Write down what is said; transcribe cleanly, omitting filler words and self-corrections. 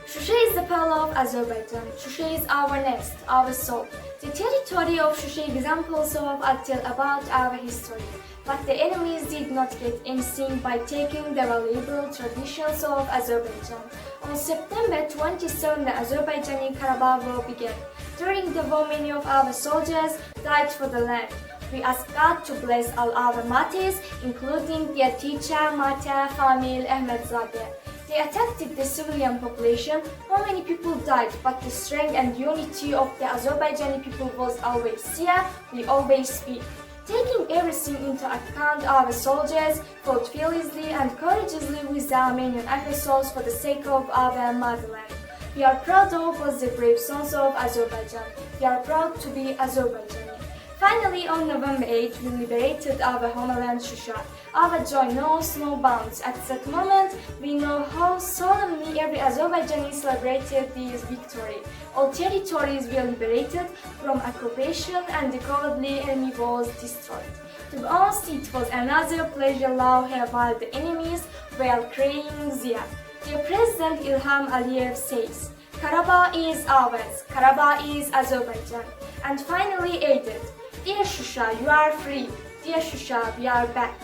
Shusha is the pearl of Azerbaijan. Shusha is our nest, our soul. The territory of Shusha examples of until about our history. But the enemies did not get anything by taking the valuable traditions of Azerbaijan. On September 27, the Azerbaijani Karabakh War began. During the war, many of our soldiers died for the land. We ask God to bless all our martyrs, including their teacher, Mata Famil Ahmedzadeh. They attacked the civilian population. How many people died, but the strength and unity of the Azerbaijani people was always there. We always speak. Taking everything into account, our soldiers fought fearlessly and courageously with the Armenian aggressors for the sake of our motherland. We are proud of us, the brave sons of Azerbaijan. We are proud to be Azerbaijani. Finally, on November 8, we liberated our homeland Shusha. Our joy knows no bounds. At that moment, we know how solemnly every Azerbaijani celebrated this victory. All territories were liberated from occupation and the cowardly enemy was destroyed. To be honest, it was another pleasure love here while the enemies were crying Zia. Dear President Ilham Aliyev says, Karabakh is ours, Karabakh is Azerbaijan. And finally added, Dear Shusha, you are free. Dear Shusha, we are back.